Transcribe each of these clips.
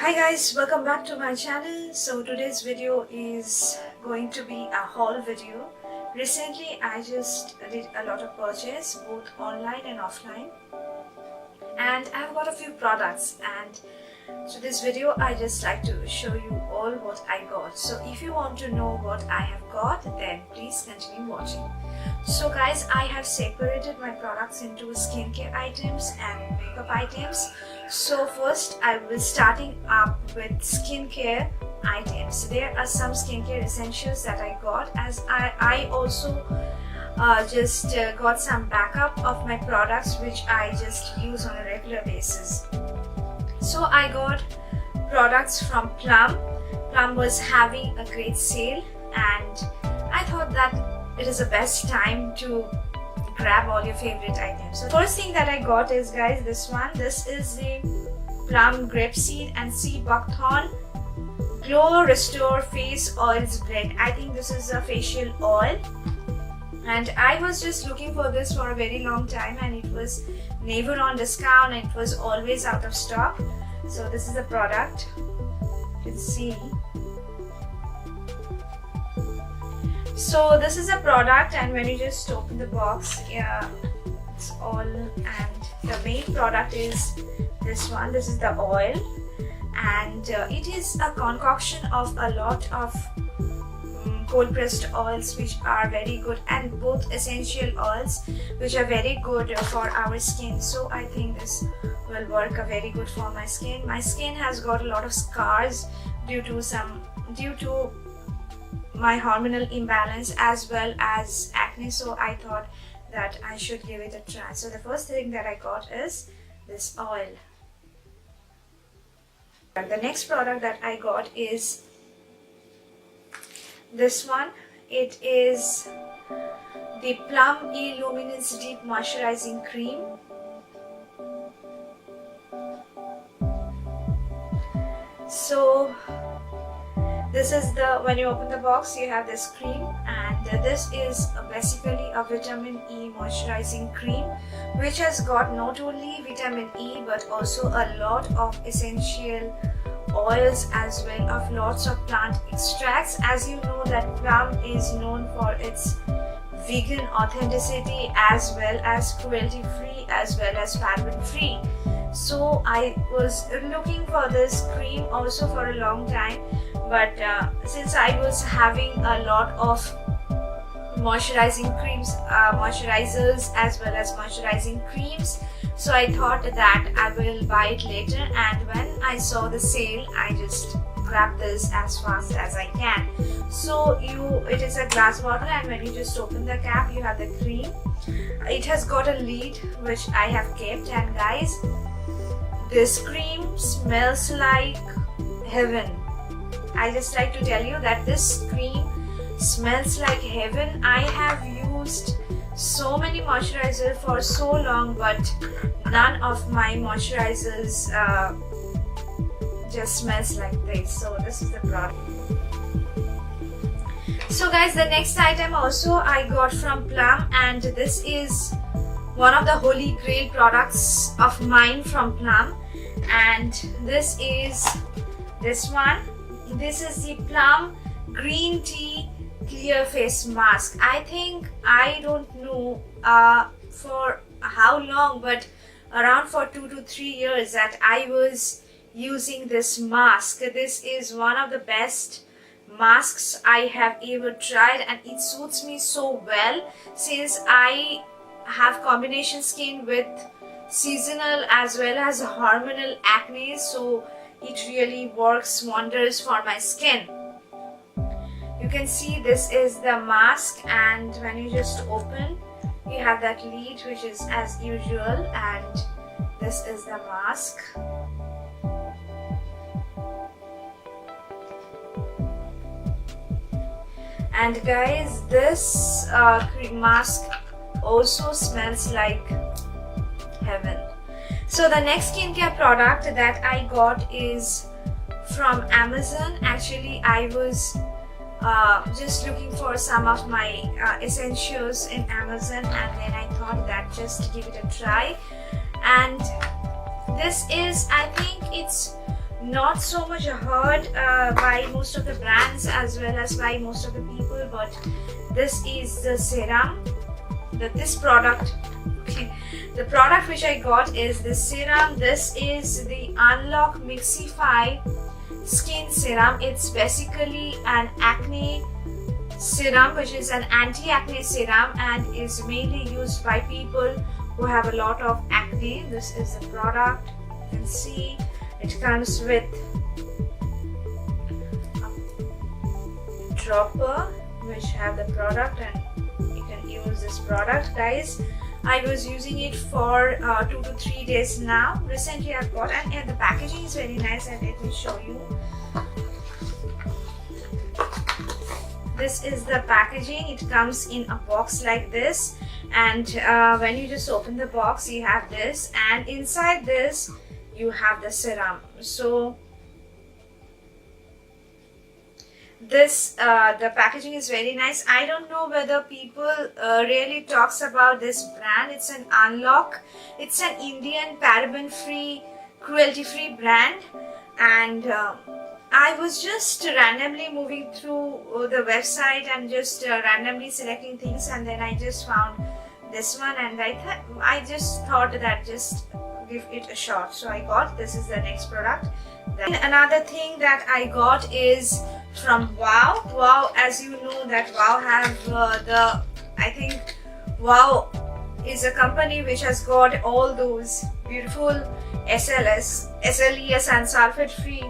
Hi guys, welcome back to my channel. So today's video is going to be a haul video. Recently I just did a lot of purchase both online and offline, and I've got a few products, and so this video I just like to show you all what I got. So if you want to know what I have got, then please continue watching. So guys, I have separated my products into skincare items and makeup items. So first I will starting up with skincare items. There are some skincare essentials that I got, as I also just got some backup of my products which I just use on a regular basis. So I got products from Plum. Plum was having a great sale, and I thought that it is the best time to grab all your favorite items. So first thing that I got is, guys, this one. This is the Plum Grapeseed and Sea Buckthorn Glow Restore Face Oils Blend. I think this is a facial oil, and I was just looking for this for a very long time, and it was never on discount and it was always out of stock. So this is the product. You can see. So this is a product, and when you just open the box, yeah, it's all, and the main product is this one. This is the oil, and it is a concoction of a lot of cold pressed oils which are very good, and both essential oils which are very good for our skin. So I think this will work very good for my skin. My skin has got a lot of scars due to my hormonal imbalance as well as acne, so I thought that I should give it a try. So the first thing that I got is this oil. The next product that I got is this one. It is the Plum e-luminence Deep Moisturizing Cream. So this is the, when you open the box, you have this cream, and this is basically a vitamin E moisturizing cream which has got not only vitamin E but also a lot of essential oils as well, of lots of plant extracts. As you know that Plum is known for its vegan authenticity as well as cruelty free as well as paraben free. So I was looking for this cream also for a long time, but since I was having a lot of moisturizing creams, moisturizers as well as moisturizing creams, so I thought that I will buy it later, and when I saw the sale I just grabbed this as fast as I can. So it is a glass bottle, and when you just open the cap you have the cream. It has got a lid which I have kept, and guys, this cream smells like heaven. I just like to tell you that this cream smells like heaven. I have used so many moisturizers for so long, but none of my moisturizers just smells like this. So this is the product. So guys, the next item also I got from Plum, and this is one of the holy grail products of mine from Plum, and this is this one. This is the Plum Green Tea Clear Face Mask. I think, I don't know for how long, but around for 2 to 3 years that I was using this mask. This is one of the best masks I have ever tried, and it suits me so well since I have combination skin with seasonal as well as hormonal acne, so it really works wonders for my skin. You can see this is the mask, and when you just open you have that lid which is as usual, and this is the mask. And guys, this mask also smells like heaven. So the next skincare product that I got is from Amazon. Actually, I was just looking for some of my essentials in Amazon, and then I thought that just give it a try. And this is, I think it's not so much heard by most of the brands as well as by most of the people, but this is the serum. This product, the product which I got is this serum. This is the Unlock Mixify Skin Serum. It's basically an acne serum, which is an anti-acne serum and is mainly used by people who have a lot of acne. This is the product. You can see it comes with a dropper which have the product, and you can use this product, guys. I was using it for 2 to 3 days now. Recently I've got, and the packaging is very nice, and let me show you. This is the packaging. It comes in a box like this, and when you just open the box, you have this, and inside this you have the serum. So this the packaging is very nice. I don't know whether people really talks about this brand. It's an Unlock. It's an Indian paraben free, cruelty free brand, and I was just randomly moving through the website and just randomly selecting things, and then I just found this one, and I just thought that just give it a shot. So I got, this is the next product. Then another thing that I got is from Wow. Wow, as you know that Wow have I think Wow is a company which has got all those beautiful SLES and sulfate free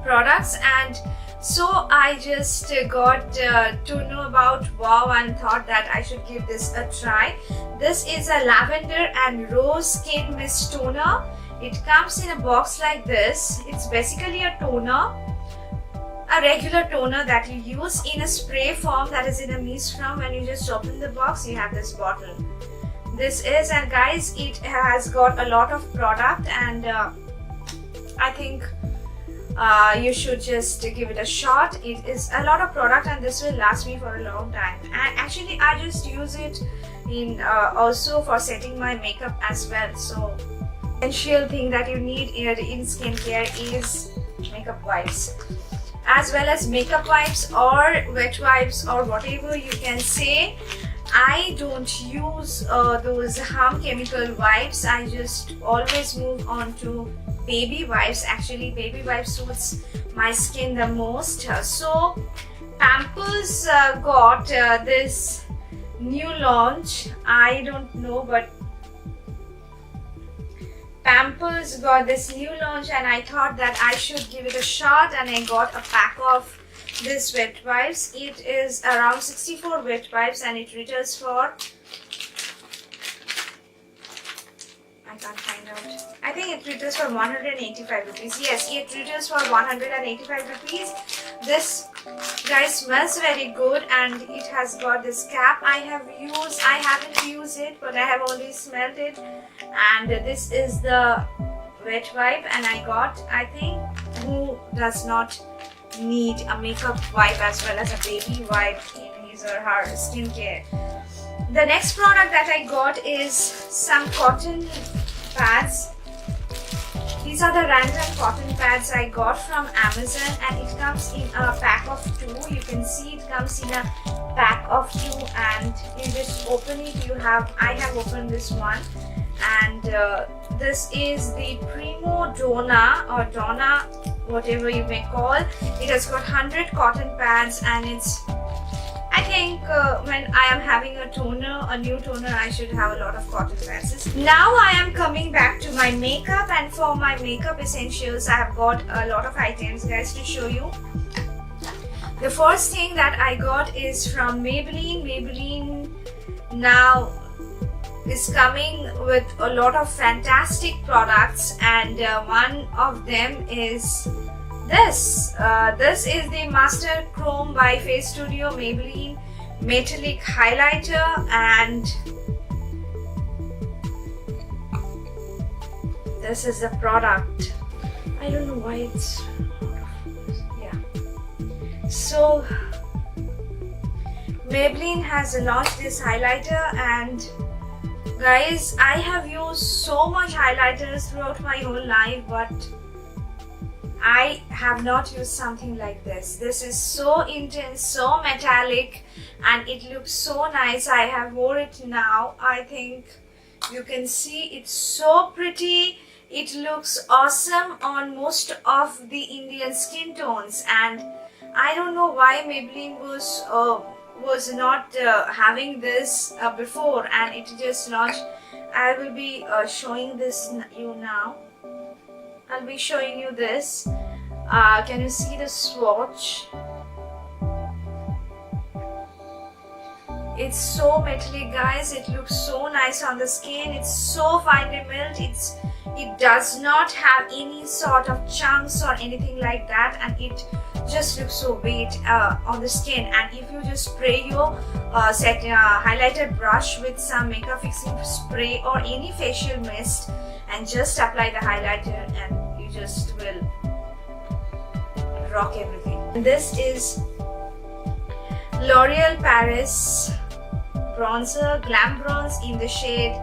products, and so I just got to know about Wow and thought that I should give this a try. This is a lavender and rose skin mist toner. It comes in a box like this. It's basically a toner, a regular toner that you use in a spray form, that is in a mist form. When you just open the box, you have this bottle. This is, and guys, it has got a lot of product, and I think you should just give it a shot. It is a lot of product, and this will last me for a long time. And actually I just use it in also for setting my makeup as well. So essential thing that you need in skincare is makeup wipes, as well as makeup wipes or wet wipes or whatever you can say. I don't use those harm chemical wipes. I just always move on to baby wipes. Actually, baby wipes suits my skin the most. So Pampers got this new launch. I don't know, but Pampers got this new launch, and I thought that I should give it a shot, and I got a pack of this wet wipes. It is around 64 wet wipes, and it retails for, I can't find out, I think it retails for 185 rupees. Yes, it retails for 185 rupees. This, guys, smells very good, and it has got this cap. I haven't used it, but I have only smelled it. And this is the wet wipe, and I think who does not need a makeup wipe as well as a baby wipe in his or her skincare. The next product that I got is some cotton pads. These are the random cotton pads I got from Amazon, and it comes in a pack of 2. You can see it comes in a pack of 2, and you just open it. I have opened this one, and this is the Primo Donna, or Donna, whatever you may call. It has got 100 cotton pads, and it's, I think when I am having a new toner, I should have a lot of cotton pads. Now I am coming back to my makeup, and for my makeup essentials, I have got a lot of items, guys, to show you. The first thing that I got is from Maybelline. Maybelline now is coming with a lot of fantastic products, and one of them is this. This is the Master Chrome by Face Studio Maybelline Metallic Highlighter, and this is the product. I don't know why it's, yeah. So Maybelline has launched this highlighter, and guys, I have used so much highlighters throughout my whole life, but I have not used something like this. This is so intense, so metallic, and it looks so nice. I have wore it now. I think you can see it's so pretty. It looks awesome on most of the Indian skin tones, and I don't know why Maybelline was not having this before, and it just launched. I will be showing this you now. I'll be showing you this. Can you see the swatch? It's so metallic, guys. It looks so nice on the skin. It's so finely milled. It does not have any sort of chunks or anything like that, and it just looks so weight on the skin. And if you just spray your highlighter brush with some makeup fixing spray or any facial mist and just apply the highlighter, and you just will rock everything. And this is L'Oreal Paris bronzer, glam bronze in the shade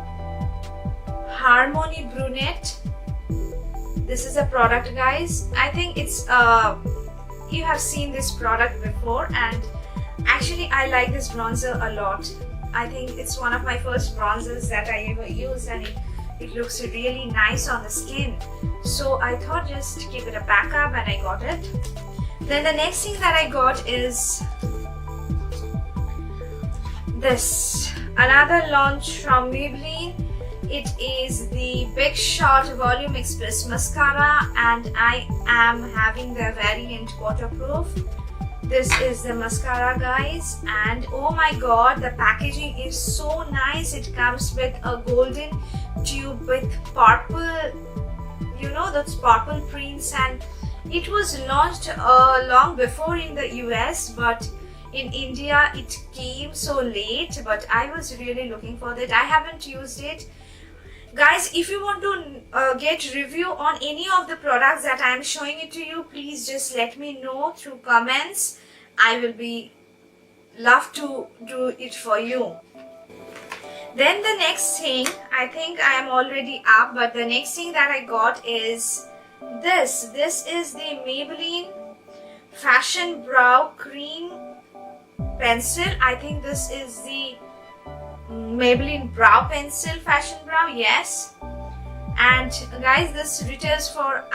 Harmony Brunette. This is a product, guys. I think it's you have seen this product before, and actually I like this bronzer a lot. I think it's one of my first bronzers that I ever used, and it looks really nice on the skin. So I thought just keep it a backup, and I got it. Then the next thing that I got is this, another launch from Maybelline. It is the Big Shot Volume Express Mascara, and I am having the variant waterproof. This is the mascara, guys, and oh my god, the packaging is so nice. It comes with a golden tube with purple, you know, those purple prints, and it was launched long before in the US, but in India it came so late. But I was really looking for that. I haven't used it. Guys, if you want to get review on any of the products that I am showing it to you, please just let me know through comments. I will be love to do it for you. Then the next thing, I think I am already up, but the next thing that I got is this. This is the Maybelline Fashion Brow Cream Pencil. I think this is the Maybelline Brow Pencil Fashion Brow, yes. And guys, this retails for,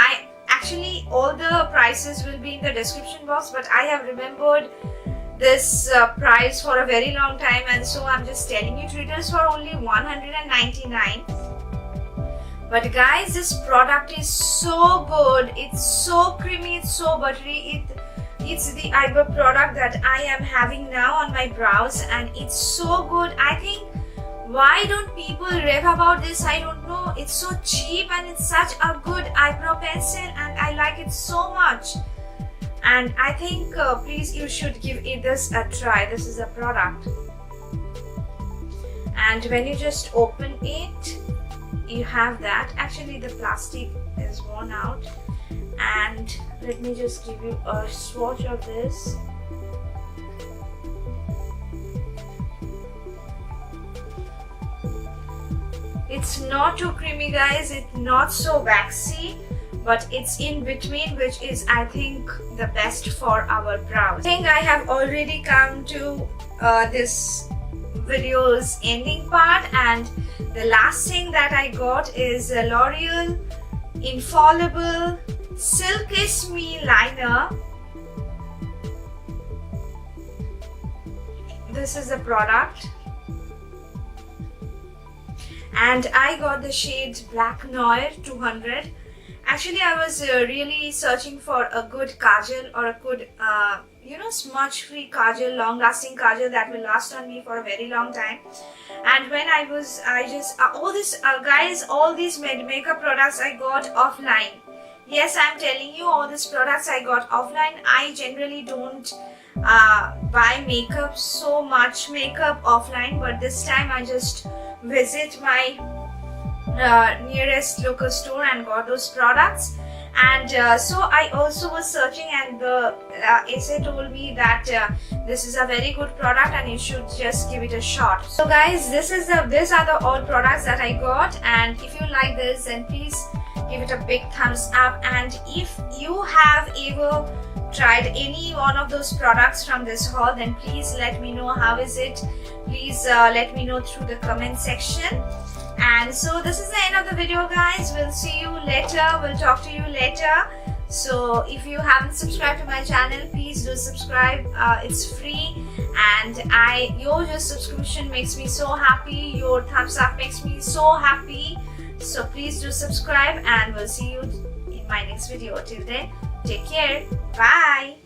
actually all the prices will be in the description box, but I have remembered this price for a very long time, and so I'm just telling you, it retails for only 199. But guys, this product is so good. It's so creamy, it's so buttery. It's the eyebrow product that I am having now on my brows, and it's so good. I think, why don't people rave about this? I don't know. It's so cheap, and it's such a good eyebrow pencil, and I like it so much. And I think please, you should give this a try. This is a product, and when you just open it, you have that. Actually, the plastic is worn out, and let me just give you a swatch of this. It's not too creamy, guys. It's not so waxy, but it's in between, which is, I think, the best for our brows. I think I have already come to this video's ending part, and the last thing that I got is a L'Oreal Infallible Silkissime liner. This is the product, and I got the shade Black Noir 200. Actually, I was really searching for a good kajal, or a good smudge free kajal, long lasting kajal that will last on me for a very long time. And when I just guys, all these makeup products I got offline. Yes, I'm telling you, all these products I got offline. I generally don't buy makeup, so much makeup offline, but this time I just visit my nearest local store and got those products. And so I also was searching, and the essay told me that this is a very good product and you should just give it a shot. So guys, these are the all products that I got, and if you like this, then please give it a big thumbs up, and if you have ever tried any one of those products from this haul, then please let me know how is it. Please let me know through the comment section. And so this is the end of the video, guys. We'll see you later. We'll talk to you later. So if you haven't subscribed to my channel, please do subscribe. It's free, and your just subscription makes me so happy. Your thumbs up makes me so happy. So please do subscribe, and we'll see you in my next video. Till then, take care. Bye.